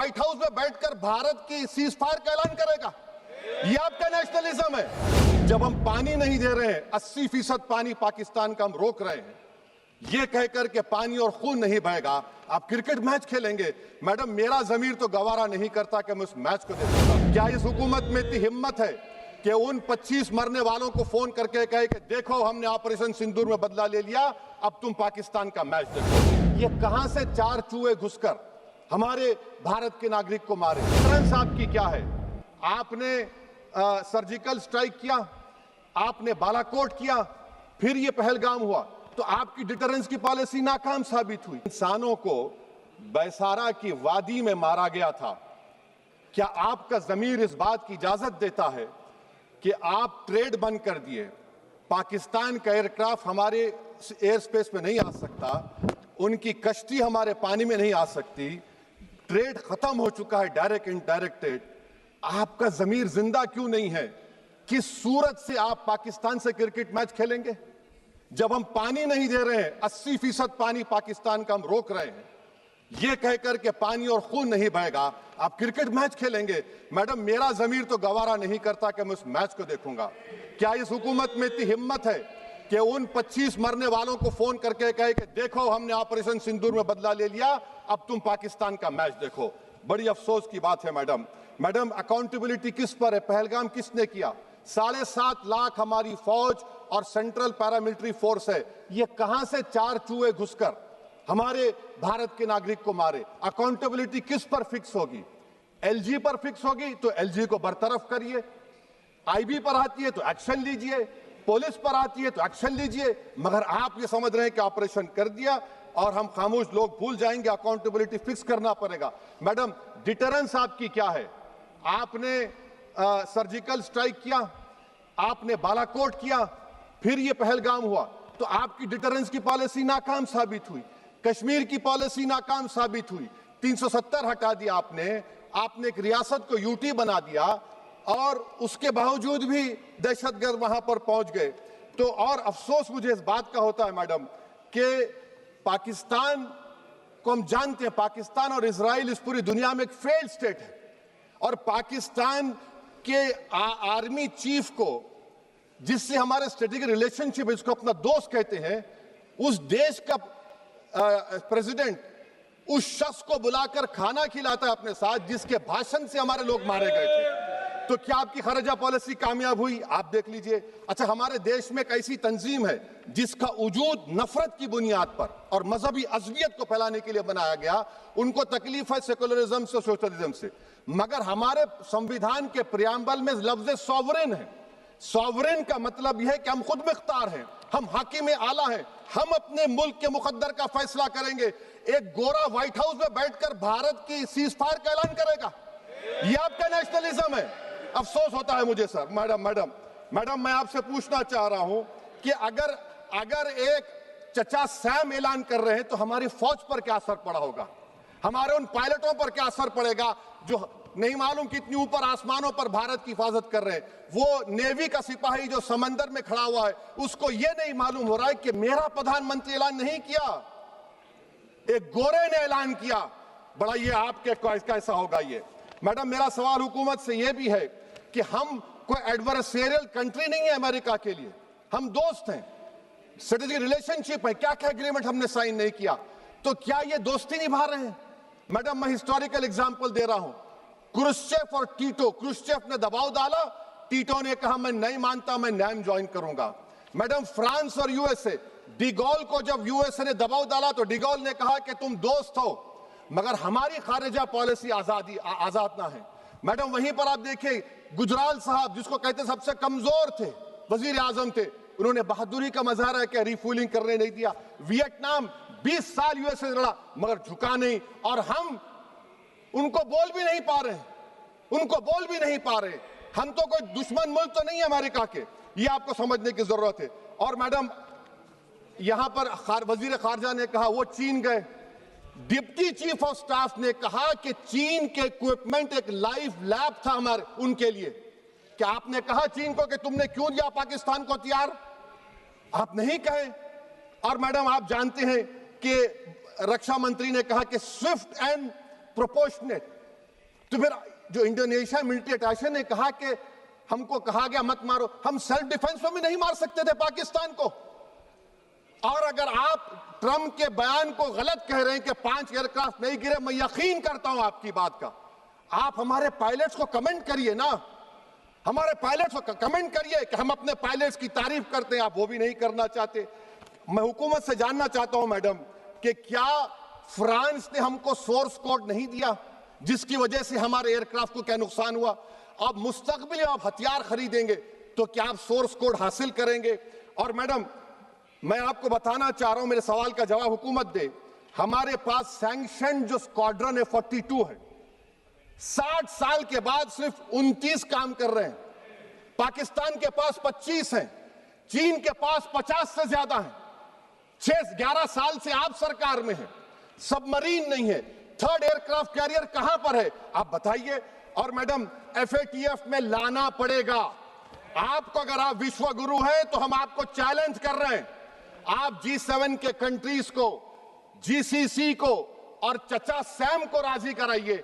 White house में बैठकर भारत की सीज फायर का ऐलान करेगा? ये आपका नेशनलिज्म है। जब हम पानी नहीं दे रहे हैं, 80% पानी पाकिस्तान का हम रोक रहे हैं, ये कहकर के पानी और खून नहीं बहेगा, आप क्रिकेट मैच खेलेंगे? मैडम, मेरा जमीर तो गवारा नहीं करता कि मैं उस मैच को देखूंगा। क्या इस हुकूमत में इतनी हिम्मत है कि उन 25 मरने वालों को फोन करके कहे कि देखो हमने ऑपरेशन सिंदूर में बदला ले लिया, अब तुम पाकिस्तान का मैच देखो? ये कहां से 4 चूहे घुसकर हमारे भारत के नागरिक को मारे? डिफरेंस आपकी क्या है? आपने सर्जिकल स्ट्राइक किया, आपने बालाकोट किया, फिर ये पहलगाम हुआ, तो आपकी डिटरेंस की पॉलिसी नाकाम साबित हुई। इंसानों को बैसारा की वादी में मारा गया था। क्या आपका जमीर इस बात की इजाजत देता है कि आप ट्रेड बंद कर दिए, पाकिस्तान का एयरक्राफ्ट हमारे एयर स्पेस में नहीं आ सकता, उनकी कश्ती हमारे पानी में नहीं आ सकती, ट्रेड खत्म हो चुका है, डायरेक्ट इनडायरेक्टेड, आपका जमीर जिंदा क्यों नहीं है? किस सूरत से आप पाकिस्तान से क्रिकेट मैच खेलेंगे? जब हम पानी नहीं दे रहे हैं, 80% पानी पाकिस्तान का हम रोक रहे हैं, ये कहकर के पानी और खून नहीं बहेगा, आप क्रिकेट मैच खेलेंगे? मैडम, मेरा जमीर तो गवारा नहीं करता कि मैं उस मैच को देखूंगा। क्या इस हुकूमत में इतनी हिम्मत है कि उन 25 मरने वालों को फोन करके कहे कि देखो हमने ऑपरेशन सिंदूर में बदला ले लिया, अब तुम पाकिस्तान का मैच देखो? बड़ी अफसोस की बात है मैडम। मैडम, अकाउंटेबिलिटी किस पर है? पहलगाम किसने किया? 7.5 लाख हमारी फौज और सेंट्रल पैरामिलिट्री फोर्स है, ये कहां से 4 चूहे घुसकर हमारे भारत के नागरिक को मारे? अकाउंटेबिलिटी किस पर फिक्स होगी? एलजी पर फिक्स होगी तो एलजी को बरतरफ करिए, आईबी पर आती है तो एक्शन लीजिए, पुलिस पर आती है तो एक्शन लीजिए, मगर आप ये समझ रहे हैं कि ऑपरेशन कर दिया और हम खामोश लोग भूल जाएंगे, अकाउंटेबिलिटी फिक्स करना पड़ेगा। मैडम, डिटरेंस आपकी क्या है? आपने सर्जिकल स्ट्राइक किया, आपने बालाकोट किया, फिर ये पहलगाम हुआ, तो आपकी डिटरेंस की पॉलिसी नाकाम साबित हुई, कश्मीर की पॉलिसी नाकाम साबित हुई, 370 हटा दिया आपने एक रियासत को यूटी बना दिया और उसके बावजूद भी दहशतगर्द वहां पर पहुंच गए। तो और अफसोस मुझे इस बात का होता है मैडम कि पाकिस्तान को हम जानते हैं, पाकिस्तान और इजराइल इस पूरी दुनिया में एक फेल्ड स्टेट है, और पाकिस्तान के आर्मी चीफ को, जिससे हमारे स्ट्रेटेजिक रिलेशनशिप है, जिसको अपना दोस्त कहते हैं, उस देश का प्रेसिडेंट उस शख्स को बुलाकर खाना खिलाता है अपने साथ, जिसके भाषण से हमारे लोग मारे गए थे। तो क्या आपकी खारजा पॉलिसी कामयाब हुई? आप देख लीजिए। अच्छा, हमारे देश में एक ऐसी तंजीम है जिसका वजूद नफरत की बुनियाद पर और मजहबी अज़वियत को फैलाने के लिए बनाया गया। उनको तकलीफ है सेकुलरिज्म से, सोशलिज्म से, मगर हमारे संविधान के प्रियम्बल में लफ्ज सॉवरेन है। सॉवरेन का मतलब यह है कि हम खुद मुख्तार हैं, हम हाकिम आला हैं, हम अपने मुल्क के मुकद्दर का फैसला करेंगे। एक गोरा व्हाइट हाउस में बैठकर भारत की सीज फायर का ऐलान करेगा? यह आपका नेशनलिज्म है। अफसोस होता है मुझे सर। मैडम, मैं आपसे पूछना चाह रहा हूं कि अगर एक चचा सैम ऐलान कर रहे हैं तो हमारी फौज पर क्या असर पड़ा होगा? हमारे उन पायलटों पर क्या असर पड़ेगा जो नहीं मालूम कितनी ऊपर आसमानों पर भारत की हिफाजत कर रहे हैं? वो नेवी का सिपाही जो समंदर में खड़ा हुआ है, उसको ये नहीं मालूम हो रहा है कि मेरा प्रधानमंत्री ऐलान नहीं किया, एक गोरे ने ऐलान किया। बड़ा ये आपके कैसा होगा ये? मैडम, मेरा सवाल हुकूमत से यह भी है कि हम कोई एडवर्सेरियल कंट्री नहीं है अमेरिका के लिए, हम दोस्त हैं, स्ट्रेटेजिक रिलेशनशिप है, क्या क्या एग्रीमेंट हमने साइन नहीं किया, तो क्या ये दोस्ती निभा रहे हैं? मैडम, मैं हिस्टोरिकल एग्जांपल दे रहा हूं, क्रुश्चेव और टीटो। क्रुश्चेव ने दबाव डाला, टीटो ने कहा मैं नहीं मानता, मैं नैम ज्वाइन करूंगा। मैडम, फ्रांस और यूएसए, डिगोल को जब यूएसए ने दबाव डाला तो डिगोल ने कहा कि तुम दोस्त हो, मगर हमारी खारिजा पॉलिसी आजाद ना है। मैडम, वहीं पर आप देखिए गुजराल साहब, जिसको कहते सबसे कमजोर थे, वजीर आजम थे, उन्होंने बहादुरी का मजारा किया, रिफूलिंग करने नहीं दिया। वियतनाम 20 साल यूएसए से लड़ा मगर झुका नहीं, और हम उनको बोल भी नहीं पा रहे। हम तो कोई दुश्मन मुल्क तो नहीं है अमेरिका के, ये आपको समझने की जरूरत है। और मैडम, यहां पर वजीर खारजा ने कहा वो चीन गए, डिप्टी चीफ ऑफ स्टाफ ने कहा कि चीन के इक्विपमेंट एक लाइव लैब था हमारे उनके लिए। क्या आपने कहा चीन को कि तुमने क्यों दिया पाकिस्तान को हथियार? आप नहीं कहे। और मैडम, आप जानते हैं कि रक्षा मंत्री ने कहा कि स्विफ्ट एंड प्रोपोर्शनेट तो फिर जो इंडोनेशिया मिलिट्री अटैचे ने कहा कि हमको कहा गया मत मारो, हम सेल्फ डिफेंस में भी नहीं मार सकते थे पाकिस्तान को। और अगर आप ट्रंप के बयान को गलत कह रहे हैं कि 5 एयरक्राफ्ट नहीं गिरे, मैं यकीन करता हूं आपकी बात का। आप हमारे पायलट्स को कमेंट करिए ना, हमारे पायलट्स को कमेंट करिए कि हम अपने पायलट्स की तारीफ करते हैं, आप वो भी नहीं करना चाहते। मैं हुकूमत से जानना चाहता हूं मैडम कि क्या फ्रांस ने हमको सोर्स कोड नहीं दिया जिसकी वजह से हमारे एयरक्राफ्ट को क्या नुकसान हुआ? अब मुस्तकबिल में आप हथियार खरीदेंगे तो क्या आप सोर्स कोड हासिल करेंगे? और मैडम मैं आपको बताना चाह रहा हूं, मेरे सवाल का जवाब हुकूमत दे। हमारे पास सैंक्शन जो स्क्वाड्रन है 42 है, 60 साल के बाद सिर्फ 29 काम कर रहे हैं। पाकिस्तान के पास 25 हैं, चीन के पास 50 से ज्यादा हैं। 11 साल से आप सरकार में हैं, सबमरीन नहीं है, थर्ड एयरक्राफ्ट कैरियर कहां पर है आप बताइए। और मैडम FATF में लाना पड़ेगा आपको। अगर आप विश्व गुरु हैं तो हम आपको चैलेंज कर रहे हैं, आप G7 के कंट्रीज को, GCC को और चचा सैम को राजी कराइए।